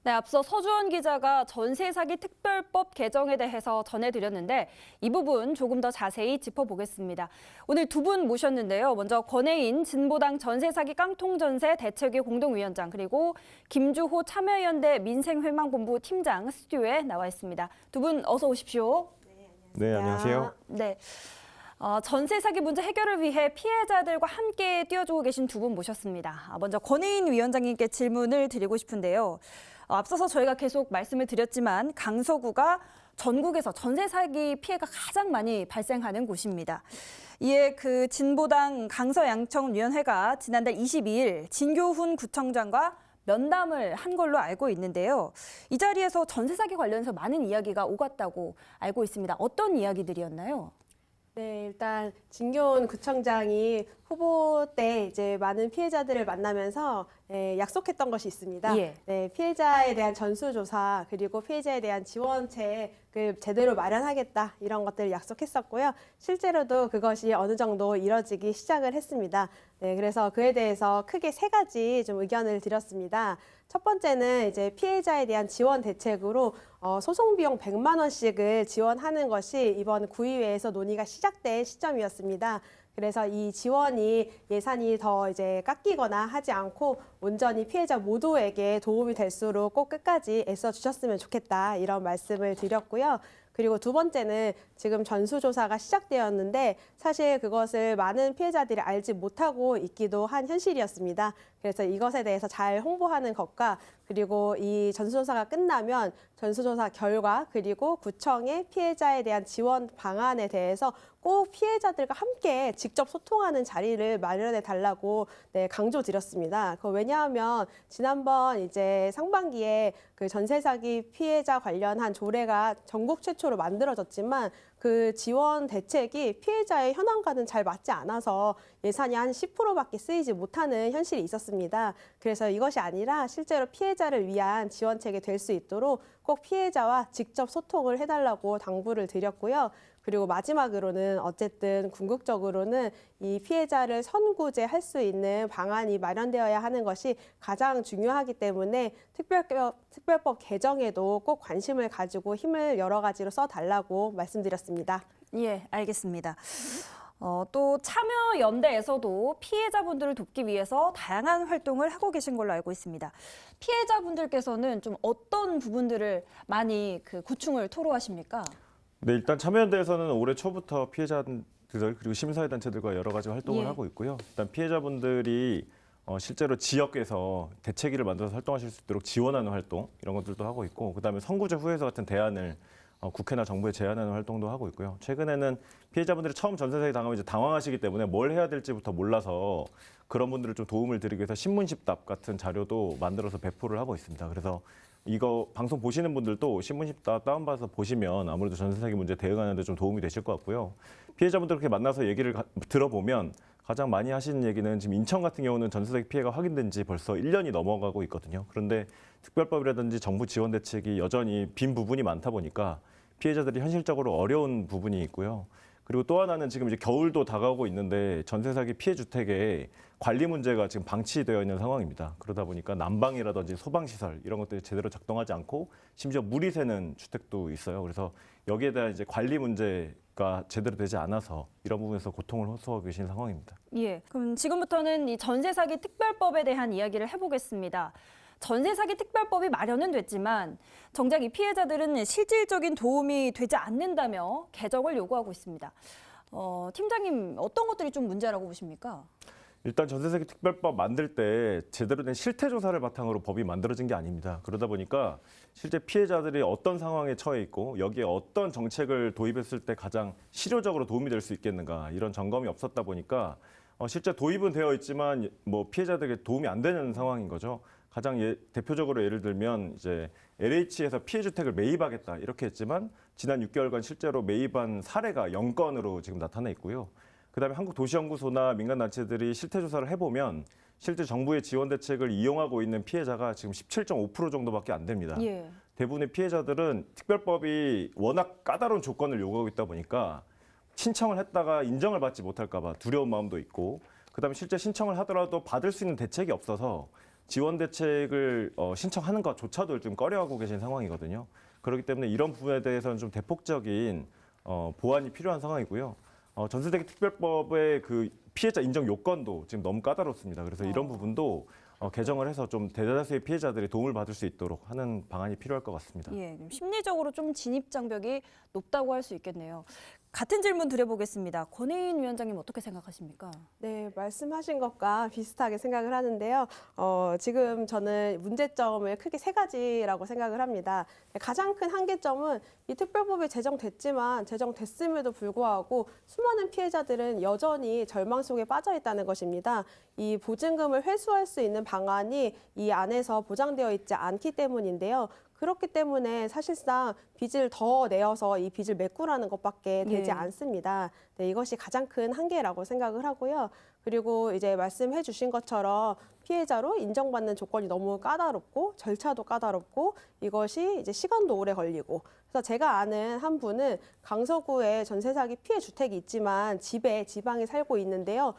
네, 앞서 서주원 기자가 전세 사기 특별법 개정에 대해서 전해드렸는데 이 부분 조금 더 자세히 짚어보겠습니다. 오늘 두 분 모셨는데요. 먼저 권혜인 진보당 전세 사기 깡통 전세 대책위 공동위원장 그리고 김주호 참여연대 민생회망본부 팀장 스튜디오에 나와 있습니다. 두 분 어서 오십시오. 네, 안녕하세요. 네. 전세 사기 문제 해결을 위해 피해자들과 함께 뛰어주고 계신 두 분 모셨습니다. 먼저 권혜인 위원장님께 질문을 드리고 싶은데요. 앞서서 저희가 계속 말씀을 드렸지만 강서구가 전국에서 전세 사기 피해가 가장 많이 발생하는 곳입니다. 이에 그 진보당 강서양천위원회가 지난달 22일 진교훈 구청장과 면담을 한 걸로 알고 있는데요. 이 자리에서 전세 사기 관련해서 많은 이야기가 오갔다고 알고 있습니다. 어떤 이야기들이었나요? 네, 일단 진교훈 구청장이 후보 때 이제 많은 피해자들을 만나면서 약속했던 것이 있습니다. 예. 네, 피해자에 대한 전수조사 그리고 피해자에 대한 지원책을 제대로 마련하겠다 이런 것들을 약속했었고요. 실제로도 그것이 어느 정도 이뤄지기 시작을 했습니다. 네, 그래서 그에 대해서 크게 세 가지 좀 의견을 드렸습니다. 첫 번째는 이제 피해자에 대한 지원 대책으로 소송 비용 100만 원씩을 지원하는 것이 이번 구의회에서 논의가 시작된 시점이었습니다. 그래서 이 지원이 예산이 더 이제 깎이거나 하지 않고 온전히 피해자 모두에게 도움이 될수록 꼭 끝까지 애써 주셨으면 좋겠다 이런 말씀을 드렸고요. 그리고 두 번째는 지금 전수조사가 시작되었는데 사실 그것을 많은 피해자들이 알지 못하고 있기도 한 현실이었습니다. 그래서 이것에 대해서 잘 홍보하는 것과 그리고 이 전수조사가 끝나면 전수조사 결과 그리고 구청의 피해자에 대한 지원 방안에 대해서 꼭 피해자들과 함께 직접 소통하는 자리를 마련해 달라고 강조드렸습니다. 왜냐하면 지난번 이제 상반기에 그 전세 사기 피해자 관련한 조례가 전국 최초로 만들어졌지만 그 지원 대책이 피해자의 현황과는 잘 맞지 않아서 예산이 한 10%밖에 쓰이지 못하는 현실이 있었습니다. 그래서 이것이 아니라 실제로 피해자를 위한 지원책이 될 수 있도록 꼭 피해자와 직접 소통을 해달라고 당부를 드렸고요. 그리고 마지막으로는 어쨌든 궁극적으로는 이 피해자를 선구제할 수 있는 방안이 마련되어야 하는 것이 가장 중요하기 때문에 특별법 개정에도 꼭 관심을 가지고 힘을 여러 가지로 써달라고 말씀드렸습니다. 예, 알겠습니다. 또 참여연대에서도 피해자분들을 돕기 위해서 다양한 활동을 하고 계신 걸로 알고 있습니다. 피해자분들께서는 좀 어떤 부분들을 많이 고충을 토로하십니까? 네, 일단 참여연대에서는 올해 초부터 피해자들 그리고 시민사회단체들과 여러 가지 활동을 예. 하고 있고요. 일단 피해자분들이 실제로 지역에서 대책위를 만들어서 활동하실 수 있도록 지원하는 활동 이런 것들도 하고 있고 그다음에 선구제 후회서 같은 대안을 국회나 정부에 제안하는 활동도 하고 있고요. 최근에는 피해자분들이 처음 전세 사기 당하면 이제 당황하시기 때문에 뭘 해야 될지부터 몰라서 그런 분들을 좀 도움을 드리기 위해서 신문십답 같은 자료도 만들어서 배포를 하고 있습니다. 그래서 이거 방송 보시는 분들도 신문십답 다운받아서 보시면 아무래도 전세 사기 문제 대응하는 데 좀 도움이 되실 것 같고요. 피해자분들 이렇게 만나서 얘기를 들어보면 가장 많이 하시는 얘기는 지금 인천 같은 경우는 전세 사기 피해가 확인된 지 벌써 1년이 넘어가고 있거든요. 그런데 특별법이라든지 정부 지원 대책이 여전히 빈 부분이 많다 보니까 피해자들이 현실적으로 어려운 부분이 있고요. 그리고 또 하나는 지금 이제 겨울도 다가오고 있는데 전세 사기 피해 주택의 관리 문제가 지금 방치되어 있는 상황입니다. 그러다 보니까 난방이라든지 소방 시설 이런 것들이 제대로 작동하지 않고 심지어 물이 새는 주택도 있어요. 그래서 여기에 대한 이제 관리 문제가 제대로 되지 않아서 이런 부분에서 고통을 호소하고 계신 상황입니다. 예, 그럼 지금부터는 이 전세 사기 특별법에 대한 이야기를 해보겠습니다. 전세 사기 특별법이 마련은 됐지만 정작 이 피해자들은 실질적인 도움이 되지 않는다며 개정을 요구하고 있습니다. 팀장님, 어떤 것들이 좀 문제라고 보십니까? 일단 전세 사기 특별법 만들 때 제대로 된 실태 조사를 바탕으로 법이 만들어진 게 아닙니다. 그러다 보니까 실제 피해자들이 어떤 상황에 처해 있고 여기에 어떤 정책을 도입했을 때 가장 실효적으로 도움이 될 수 있겠는가 이런 점검이 없었다 보니까 실제 도입은 되어 있지만 뭐 피해자들에게 도움이 안 되는 상황인 거죠. 가장 대표적으로 예를 들면 이제 LH에서 피해 주택을 매입하겠다 이렇게 했지만 지난 6개월간 실제로 매입한 사례가 0건으로 지금 나타나 있고요. 그다음에 한국도시연구소나 민간단체들이 실태 조사를 해보면 실제 정부의 지원 대책을 이용하고 있는 피해자가 지금 17.5% 정도밖에 안 됩니다. 예. 대부분의 피해자들은 특별법이 워낙 까다로운 조건을 요구하고 있다 보니까 신청을 했다가 인정을 받지 못할까 봐 두려운 마음도 있고 그다음에 실제 신청을 하더라도 받을 수 있는 대책이 없어서 지원 대책을 신청하는 것조차도 좀 꺼려하고 계신 상황이거든요. 그렇기 때문에 이런 부분에 대해서는 좀 대폭적인 보완이 필요한 상황이고요. 전세대기 특별법의 그 피해자 인정 요건도 지금 너무 까다롭습니다. 그래서 이런 부분도 개정을 해서 좀 대다수의 피해자들이 도움을 받을 수 있도록 하는 방안이 필요할 것 같습니다. 예, 심리적으로 좀 진입 장벽이 높다고 할 수 있겠네요. 같은 질문 드려보겠습니다. 권혜인 위원장님 어떻게 생각하십니까? 네, 말씀하신 것과 비슷하게 생각을 하는데요. 지금 저는 문제점을 크게 세 가지라고 생각을 합니다. 가장 큰 한계점은 이 특별법이 제정됐지만 제정됐음에도 불구하고 수많은 피해자들은 여전히 절망 속에 빠져 있다는 것입니다. 이 보증금을 회수할 수 있는 방안이 이 안에서 보장되어 있지 않기 때문인데요. 그렇기 때문에 사실상 빚을 더 내어서 이 빚을 메꾸라는 것밖에 되지 예. 않습니다. 네, 이것이 가장 큰 한계라고 생각을 하고요. 그리고 이제 말씀해 주신 것처럼 피해자로 인정받는 조건이 너무 까다롭고 절차도 까다롭고 이것이 이제 시간도 오래 걸리고 그래서 제가 아는 한 분은 강서구에 전세 사기 피해 주택이 있지만 집에 지방에 살고 있는데요.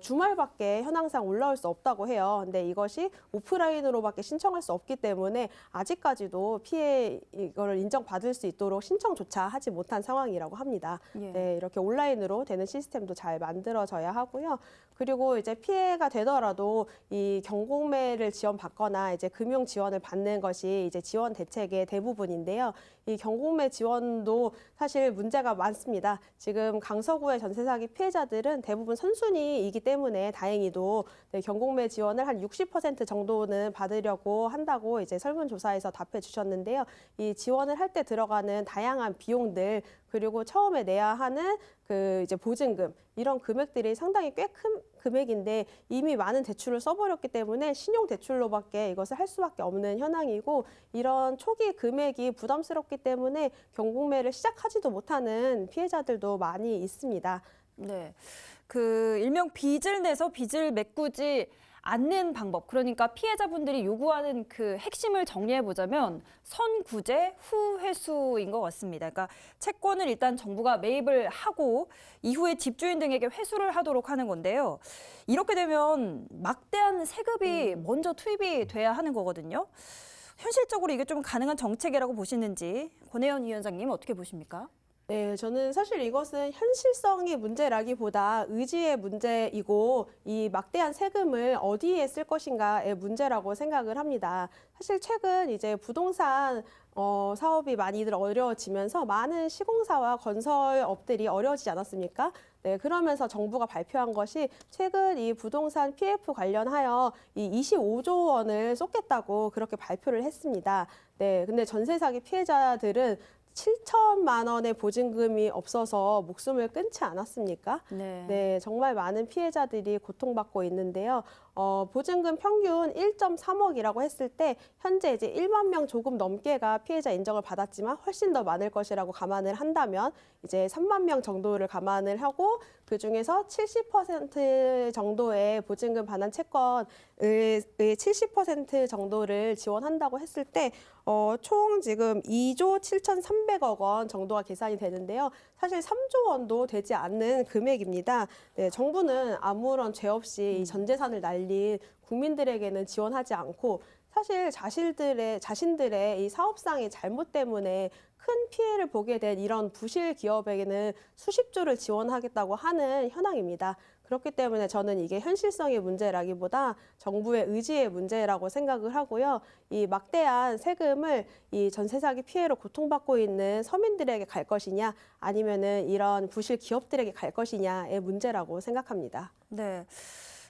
주말밖에 현황상 올라올 수 없다고 해요. 근데 이것이 오프라인으로밖에 신청할 수 없기 때문에 아직까지도 피해 이거를 인정받을 수 있도록 신청조차 하지 못한 상황이라고 합니다. 예. 네, 이렇게 온라인으로 되는 시스템도 잘 만들어져야 하고요. 그리고 이제 피해가 되더라도 이 경공매를 지원받거나 이제 금융 지원을 받는 것이 이제 지원 대책의 대부분인데요. 이 경공매 지원도 사실 문제가 많습니다. 지금 강서구의 전세 사기 피해자들은 대부분 선순위이기 때문에 다행히도 네, 경공매 지원을 한 60% 정도는 받으려고 한다고 이제 설문조사에서 답해 주셨는데요. 이 지원을 할 때 들어가는 다양한 비용들 그리고 처음에 내야 하는 그 이제 보증금 이런 금액들이 상당히 꽤 큰 금액인데 이미 많은 대출을 써버렸기 때문에 신용 대출로밖에 이것을 할 수밖에 없는 현황이고 이런 초기 금액이 부담스럽기 때문에 경공매를 시작하지도 못하는 피해자들도 많이 있습니다. 네, 그 일명 빚을 내서 빚을 메꾸지 않는 방법, 그러니까 피해자분들이 요구하는 그 핵심을 정리해 보자면 선구제 후 회수인 것 같습니다. 그러니까 채권을 일단 정부가 매입을 하고 이후에 집주인 등에게 회수를 하도록 하는 건데요. 이렇게 되면 막대한 세금이 먼저 투입이 돼야 하는 거거든요. 현실적으로 이게 좀 가능한 정책이라고 보시는지 권혜연 위원장님 어떻게 보십니까? 네, 저는 사실 이것은 현실성의 문제라기보다 의지의 문제이고 이 막대한 세금을 어디에 쓸 것인가의 문제라고 생각을 합니다. 사실 최근 이제 부동산 사업이 많이들 어려워지면서 많은 시공사와 건설업들이 어려워지지 않았습니까? 네, 그러면서 정부가 발표한 것이 최근 이 부동산 PF 관련하여 이 25조 원을 쏟겠다고 그렇게 발표를 했습니다. 네, 근데 전세 사기 피해자들은 7천만 원의 보증금이 없어서 목숨을 끊지 않았습니까? 네, 정말 많은 피해자들이 고통받고 있는데요. 보증금 평균 1.3억이라고 했을 때 현재 이제 1만 명 조금 넘게가 피해자 인정을 받았지만 훨씬 더 많을 것이라고 감안을 한다면 이제 3만 명 정도를 감안을 하고 그 중에서 70% 정도의 보증금 반환 채권의 70% 정도를 지원한다고 했을 때 총 지금 2조 7,300억 원 정도가 계산이 되는데요. 사실 3조 원도 되지 않는 금액입니다. 네, 정부는 아무런 죄 없이 이 전 재산을 날린 국민들에게는 지원하지 않고 사실 자신들의 이 사업상의 잘못 때문에 큰 피해를 보게 된 이런 부실 기업에게는 수십조를 지원하겠다고 하는 현황입니다. 그렇기 때문에 저는 이게 현실성의 문제라기보다 정부의 의지의 문제라고 생각을 하고요. 이 막대한 세금을 이 전세 사기 피해로 고통받고 있는 서민들에게 갈 것이냐 아니면은 이런 부실 기업들에게 갈 것이냐의 문제라고 생각합니다. 네.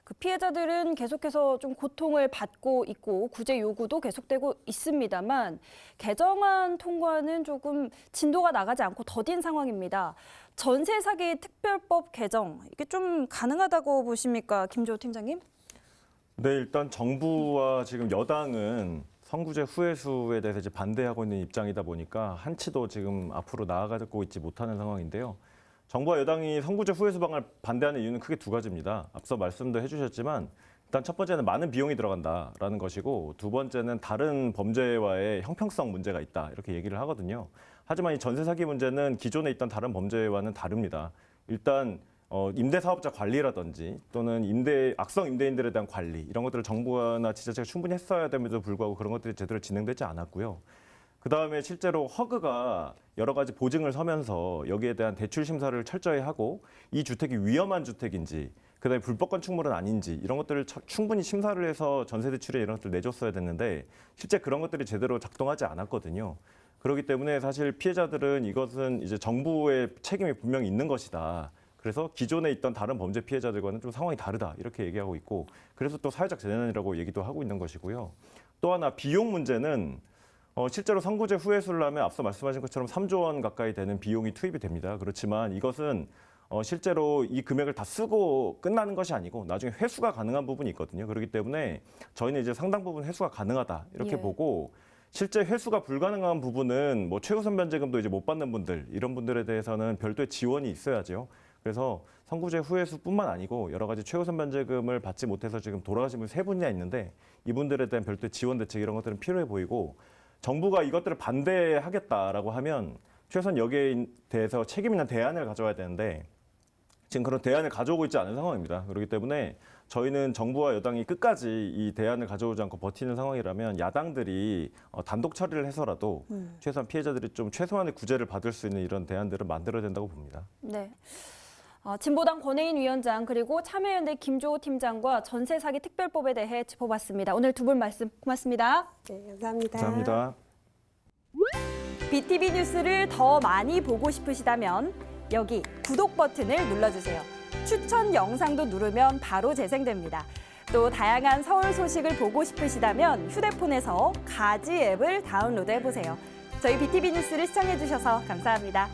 그 피해자들은 계속해서 좀 고통을 받고 있고 구제 요구도 계속되고 있습니다만 개정안 통과는 조금 진도가 나가지 않고 더딘 상황입니다. 전세 사기 특별법 개정 이게 좀 가능하다고 보십니까, 김주호 팀장님? 네, 일단 정부와 지금 여당은 선구제 후회수에 대해서 이제 반대하고 있는 입장이다 보니까 한치도 지금 앞으로 나아가고 있지 못하는 상황인데요. 정부와 여당이 선구제 후회수 방안을 반대하는 이유는 크게 두 가지입니다. 앞서 말씀도 해주셨지만 일단 첫 번째는 많은 비용이 들어간다라는 것이고 두 번째는 다른 범죄와의 형평성 문제가 있다 이렇게 얘기를 하거든요. 하지만 이 전세 사기 문제는 기존에 있던 다른 범죄와는 다릅니다. 일단 임대사업자 관리라든지 또는 악성 임대인들에 대한 관리 이런 것들을 정부나 지자체가 충분히 했어야 됨에도 불구하고 그런 것들이 제대로 진행되지 않았고요. 그다음에 실제로 허그가 여러 가지 보증을 서면서 여기에 대한 대출 심사를 철저히 하고 이 주택이 위험한 주택인지 그다음에 불법 건축물은 아닌지 이런 것들을 충분히 심사를 해서 전세 대출에 이런 것들을 내줬어야 됐는데 실제 그런 것들이 제대로 작동하지 않았거든요. 그렇기 때문에 사실 피해자들은 이것은 이제 정부의 책임이 분명히 있는 것이다. 그래서 기존에 있던 다른 범죄 피해자들과는 좀 상황이 다르다 이렇게 얘기하고 있고 그래서 또 사회적 재난이라고 얘기도 하고 있는 것이고요. 또 하나 비용 문제는 실제로 선구제 후회수를 하면 앞서 말씀하신 것처럼 3조 원 가까이 되는 비용이 투입이 됩니다. 그렇지만 이것은 실제로 이 금액을 다 쓰고 끝나는 것이 아니고 나중에 회수가 가능한 부분이 있거든요. 그렇기 때문에 저희는 이제 상당 부분 회수가 가능하다 이렇게 예. 보고 실제 회수가 불가능한 부분은 뭐 최우선 변제금도 이제 못 받는 분들 이런 분들에 대해서는 별도의 지원이 있어야죠. 그래서 선구제 후회수뿐만 아니고 여러 가지 최우선 변제금을 받지 못해서 지금 돌아가신 분이 3분이나 있는데 이분들에 대한 별도의 지원 대책 이런 것들은 필요해 보이고 정부가 이것들을 반대하겠다라고 하면 최소한 여기에 대해서 책임 있는 대안을 가져와야 되는데 지금 그런 대안을 가져오고 있지 않은 상황입니다. 그렇기 때문에 저희는 정부와 여당이 끝까지 이 대안을 가져오지 않고 버티는 상황이라면 야당들이 단독 처리를 해서라도 최소한 피해자들이 좀 최소한의 구제를 받을 수 있는 이런 대안들을 만들어야 된다고 봅니다. 네. 진보당 권혜인 위원장 그리고 참여연대 김조호 팀장과 전세 사기 특별법에 대해 짚어봤습니다. 오늘 두 분 말씀 고맙습니다. 네, 감사합니다. 감사합니다. BTV 뉴스를 더 많이 보고 싶으시다면 여기 구독 버튼을 눌러주세요. 추천 영상도 누르면 바로 재생됩니다. 또 다양한 서울 소식을 보고 싶으시다면 휴대폰에서 가지 앱을 다운로드해보세요. 저희 BTV 뉴스를 시청해주셔서 감사합니다.